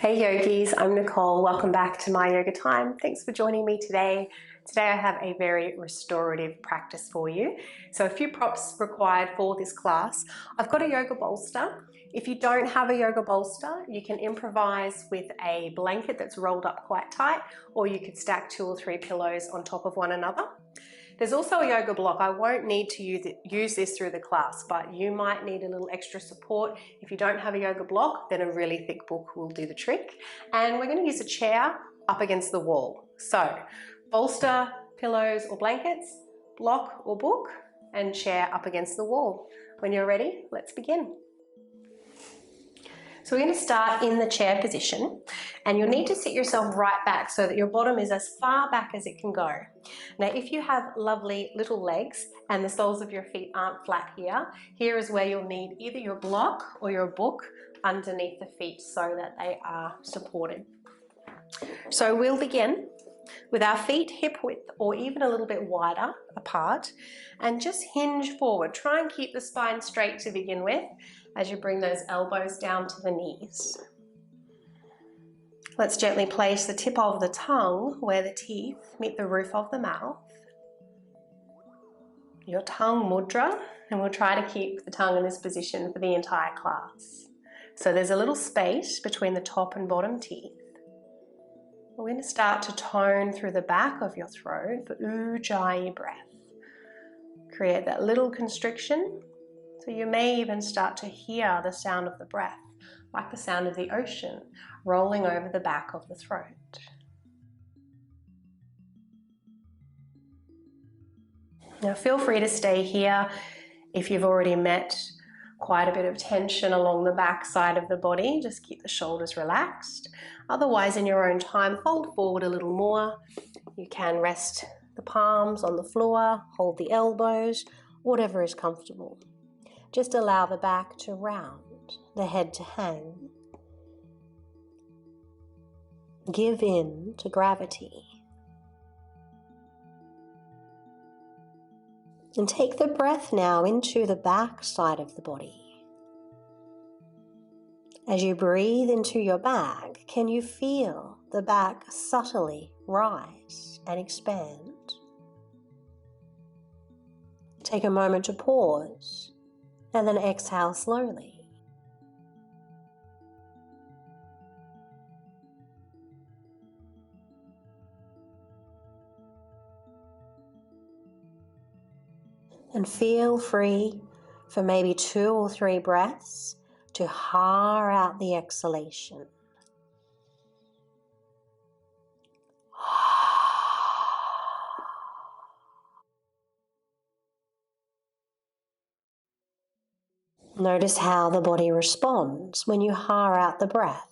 Hey yogis, I'm Nicole. Welcome back to my yoga time. Thanks for joining me today. Today I have a very restorative practice for you. So a few props required for this class. I've got a yoga bolster. If you don't have a yoga bolster, you can improvise with a blanket that's rolled up quite tight, or you could stack 2 or 3 pillows on top of one another. There's also a yoga block. I won't need to use this through the class, but you might need a little extra support. If you don't have a yoga block, then a really thick book will do the trick. And we're going to use a chair up against the wall. So bolster, pillows or blankets, block or book, and chair up against the wall. When you're ready, let's begin. So we're going to start in the chair position, and you'll need to sit yourself right back so that your bottom is as far back as it can go. Now if you have lovely little legs and the soles of your feet aren't flat here is where you'll need either your block or your book underneath the feet so that they are supported. So we'll begin with our feet hip width or even a little bit wider apart, and just hinge forward. Try and keep the spine straight to begin with as you bring those elbows down to the knees. Let's gently place the tip of the tongue where the teeth meet the roof of the mouth. Your tongue mudra, and we'll try to keep the tongue in this position for the entire class. So there's a little space between the top and bottom teeth. We're going to start to tone through the back of your throat for Ujjayi breath. Create that little constriction, so you may even start to hear the sound of the breath, like the sound of the ocean rolling over the back of the throat. Now feel free to stay here if you've already met quite a bit of tension along the back side of the body. Just keep the shoulders relaxed. Otherwise, in your own time, fold forward a little more. You can rest the palms on the floor, hold the elbows, whatever is comfortable. Just allow the back to round, the head to hang. Give in to gravity. And take the breath now into the back side of the body. As you breathe into your back, can you feel the back subtly rise and expand? Take a moment to pause and then exhale slowly. And feel free for maybe 2 or 3 breaths to haar out the exhalation. Notice how the body responds when you haar out the breath.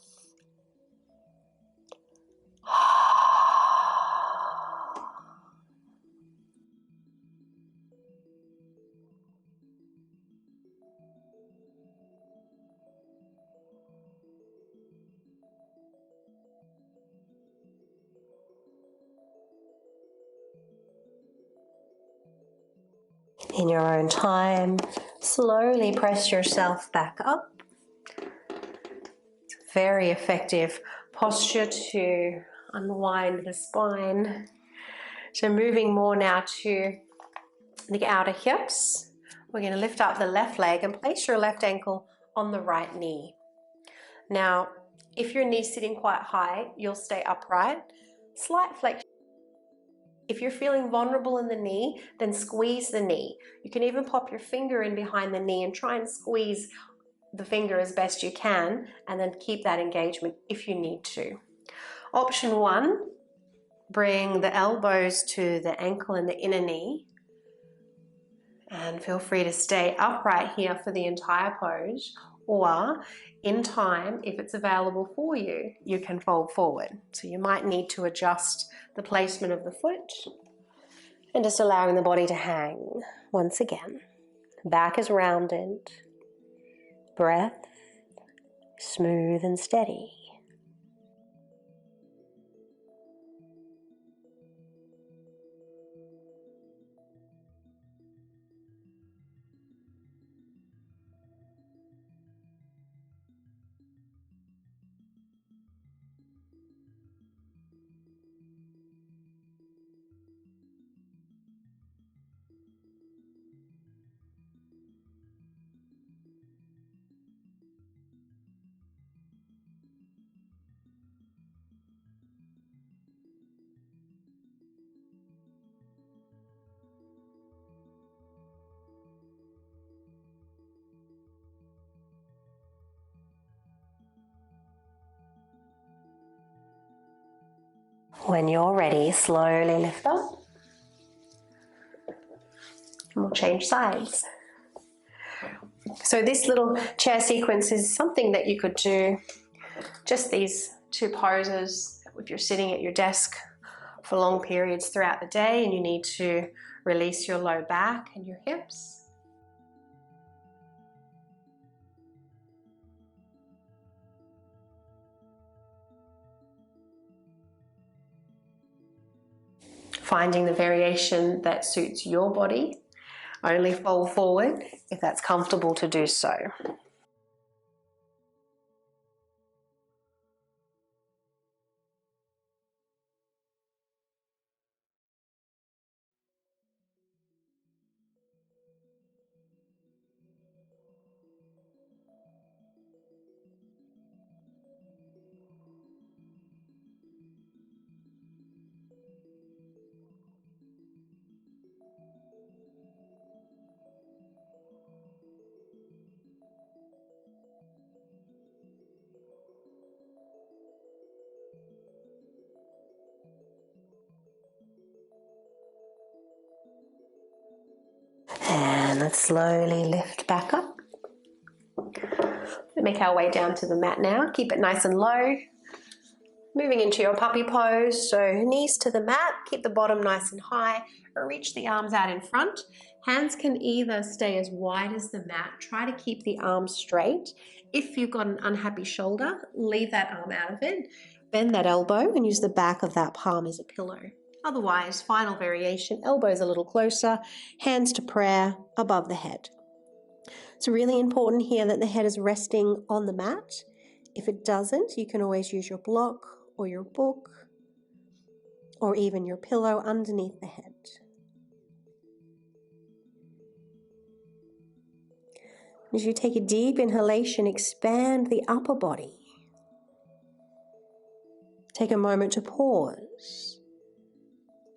In your own time, slowly press yourself back up. It's a very effective posture to unwind the spine. So moving more now to the outer hips, we're going to lift up the left leg and place your left ankle on the right knee. Now, if your knee's sitting quite high, you'll stay upright. Slight flexion. If you're feeling vulnerable in the knee, then squeeze the knee. You can even pop your finger in behind the knee and try and squeeze the finger as best you can, and then keep that engagement if you need to. Option 1, bring the elbows to the ankle and the inner knee. And feel free to stay upright here for the entire pose, or in time, if it's available for you, you can fold forward. So you might need to adjust the placement of the foot and just allowing the body to hang once again. Back is rounded, breath smooth and steady. When you're ready, slowly lift up. And we'll change sides. So this little chair sequence is something that you could do, just these two poses, if you're sitting at your desk for long periods throughout the day and you need to release your low back and your hips. Finding the variation that suits your body. Only fold forward if that's comfortable to do so. And let's slowly lift back up. Make our way down to the mat now. Keep it nice and low. Moving into your puppy pose, so knees to the mat, keep the bottom nice and high, or reach the arms out in front. Hands can either stay as wide as the mat, try to keep the arms straight. If you've got an unhappy shoulder, leave that arm out of it. Bend that elbow and use the back of that palm as a pillow. Otherwise, final variation, elbows a little closer, hands to prayer above the head. It's really important here that the head is resting on the mat. If it doesn't, you can always use your block or your book or even your pillow underneath the head. As you take a deep inhalation, expand the upper body. Take a moment to pause.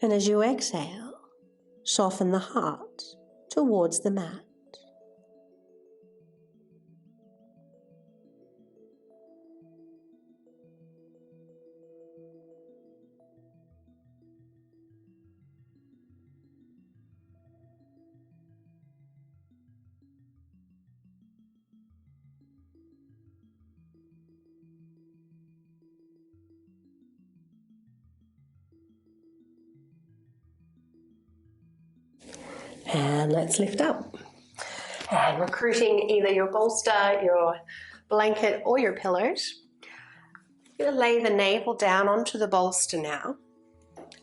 And as you exhale, soften the heart towards the mat. And let's lift up. And recruiting either your bolster, your blanket, or your pillows. You're going to lay the navel down onto the bolster now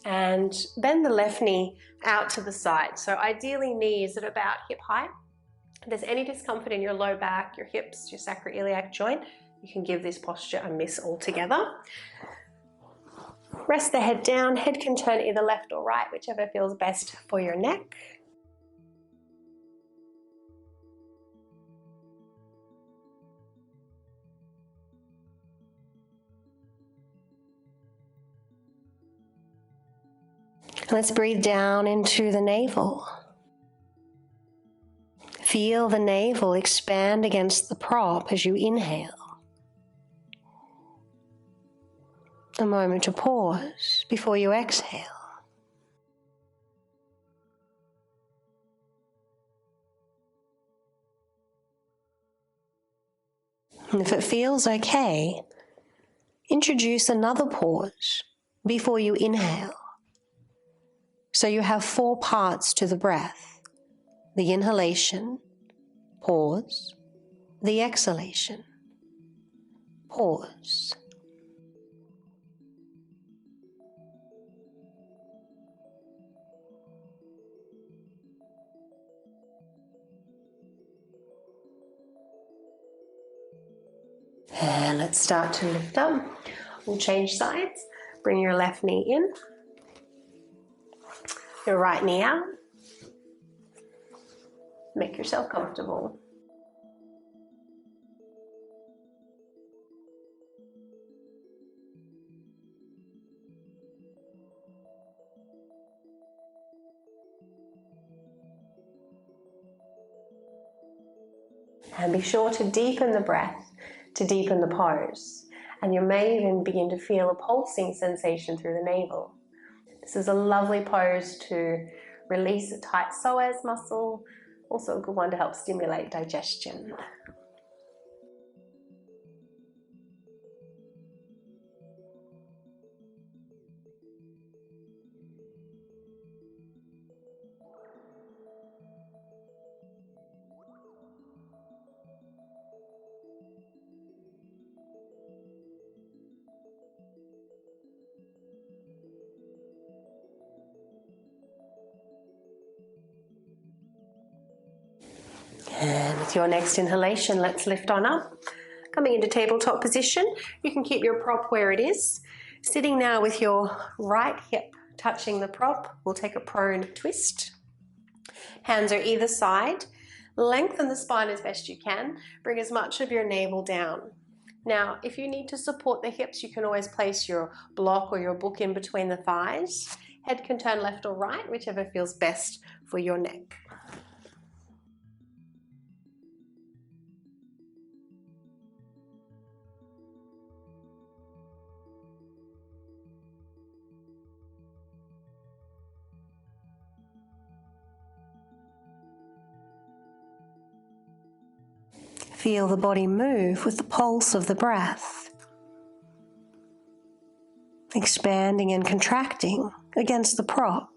and bend the left knee out to the side. So ideally knees at about hip height. If there's any discomfort in your low back, your hips, your sacroiliac joint, you can give this posture a miss altogether. Rest the head down. Head can turn either left or right, whichever feels best for your neck. Let's breathe down into the navel. Feel the navel expand against the prop as you inhale. A moment to pause before you exhale. And if it feels okay, introduce another pause before you inhale. So you have 4 parts to the breath: the inhalation, pause, the exhalation, pause. And let's start to lift up. We'll change sides. Bring your left knee in, your right knee out. Make yourself comfortable. And be sure to deepen the breath, to deepen the pose. And you may even begin to feel a pulsing sensation through the navel. This is a lovely pose to release a tight psoas muscle, also a good one to help stimulate digestion. And with your next inhalation, let's lift on up. Coming into tabletop position, you can keep your prop where it is. Sitting now with your right hip touching the prop, we'll take a prone twist. Hands are either side. Lengthen the spine as best you can. Bring as much of your navel down. Now, if you need to support the hips, you can always place your block or your book in between the thighs. Head can turn left or right, whichever feels best for your neck. Feel the body move with the pulse of the breath, expanding and contracting against the prop.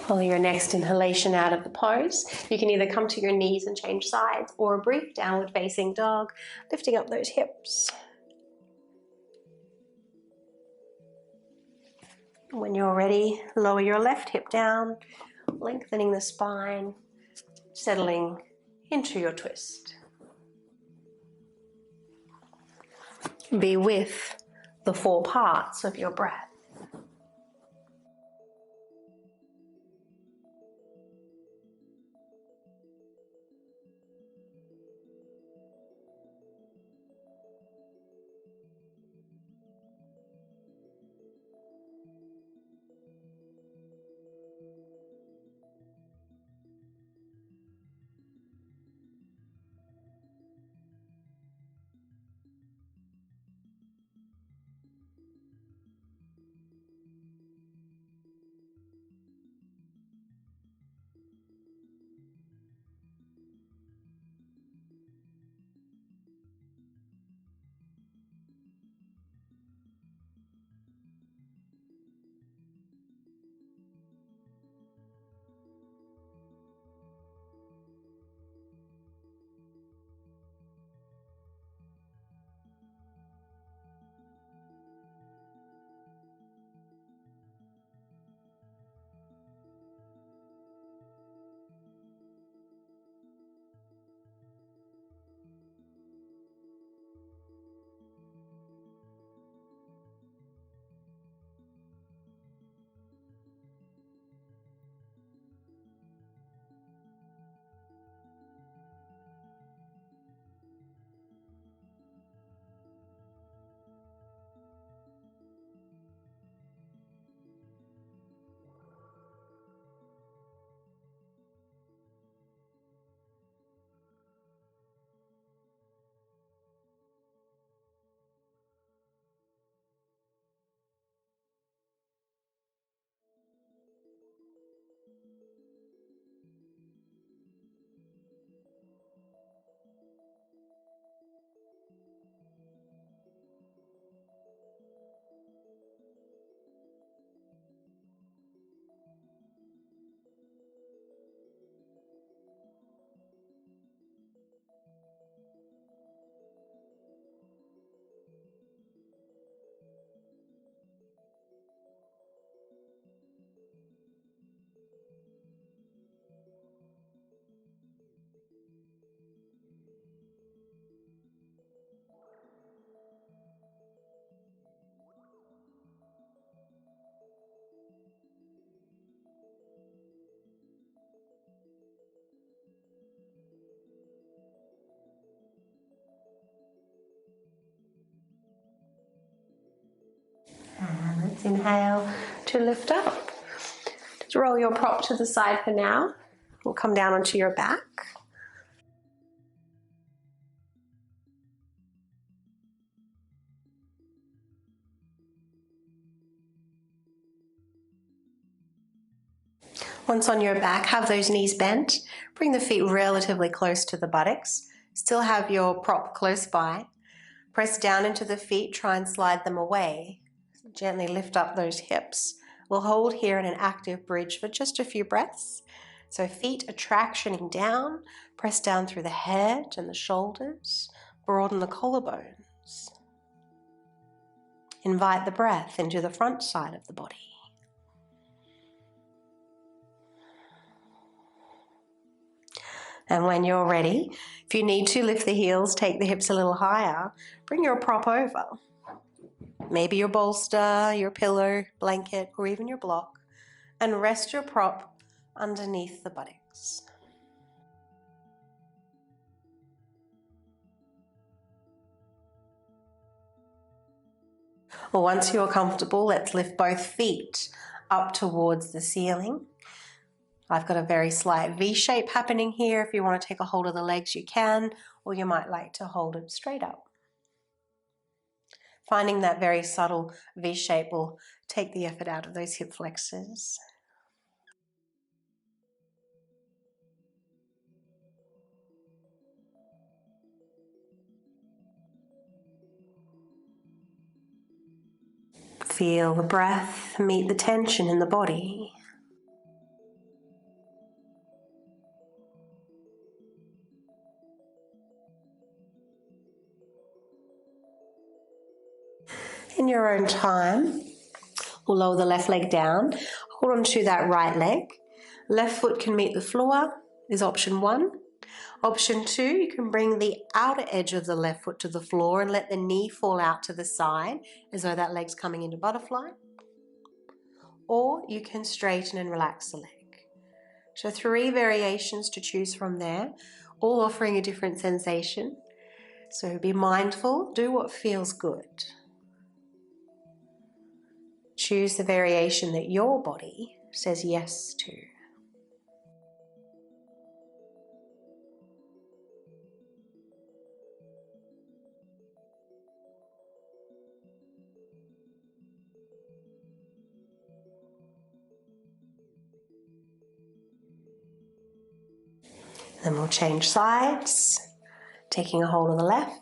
Follow your next inhalation out of the pose. You can either come to your knees and change sides, or a brief downward facing dog, lifting up those hips. When you're ready, lower your left hip down, lengthening the spine, settling into your twist. Be with the 4 parts of your breath. Let's inhale to lift up. Just roll your prop to the side for now. We'll come down onto your back. Once on your back, have those knees bent. Bring the feet relatively close to the buttocks. Still have your prop close by. Press down into the feet, try and slide them away. Gently lift up those hips. We'll hold here in an active bridge for just a few breaths. So feet are tractioning down, press down through the head and the shoulders, broaden the collarbones. Invite the breath into the front side of the body. And when you're ready, if you need to lift the heels, take the hips a little higher, bring your prop over. Maybe your bolster, your pillow, blanket, or even your block, and rest your prop underneath the buttocks. Well, once you're comfortable, let's lift both feet up towards the ceiling. I've got a very slight V shape happening here. If you want to take a hold of the legs, you can, or you might like to hold it straight up. Finding that very subtle V shape will take the effort out of those hip flexors. Feel the breath meet the tension in the body. In your own time, we'll lower the left leg down, hold on to that right leg. Left foot can meet the floor is option 1. Option 2, you can bring the outer edge of the left foot to the floor and let the knee fall out to the side as though that leg's coming into butterfly. Or you can straighten and relax the leg. So 3 variations to choose from there, all offering a different sensation. So be mindful, do what feels good. Choose the variation that your body says yes to. Then we'll change sides, taking a hold of the left.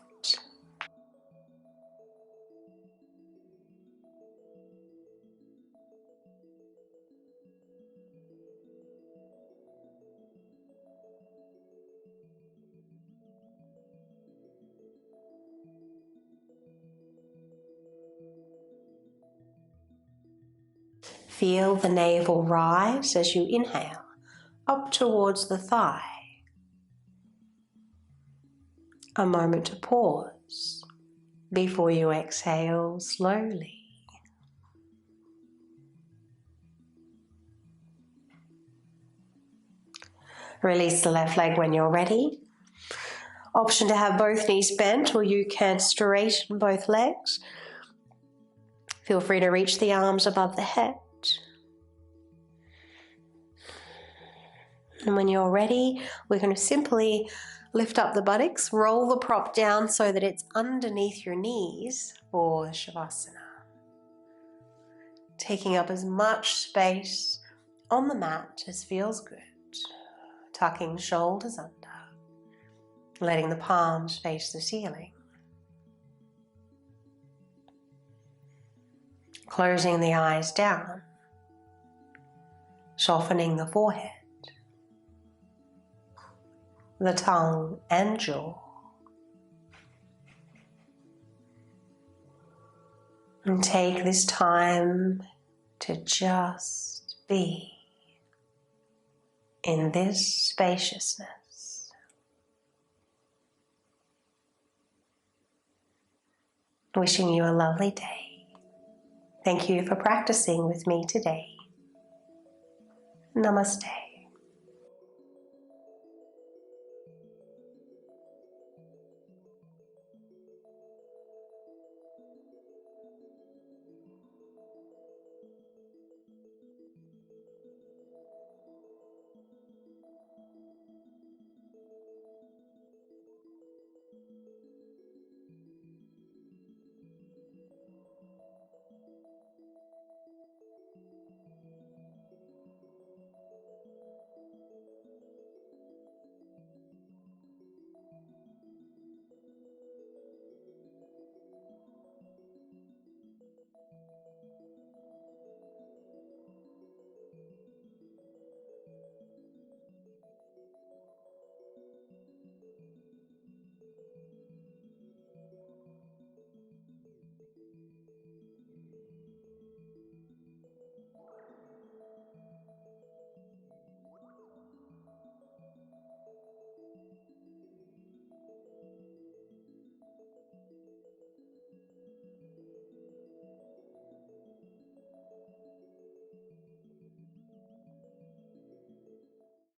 Feel the navel rise as you inhale up towards the thigh. A moment to pause before you exhale slowly. Release the left leg when you're ready. Option to have both knees bent, or you can straighten both legs. Feel free to reach the arms above the head. And when you're ready, we're going to simply lift up the buttocks, roll the prop down so that it's underneath your knees for Shavasana. Taking up as much space on the mat as feels good. Tucking shoulders under. Letting the palms face the ceiling. Closing the eyes down. Softening the forehead. The tongue and jaw. And take this time to just be in this spaciousness. Wishing you a lovely day. Thank you for practicing with me today. Namaste.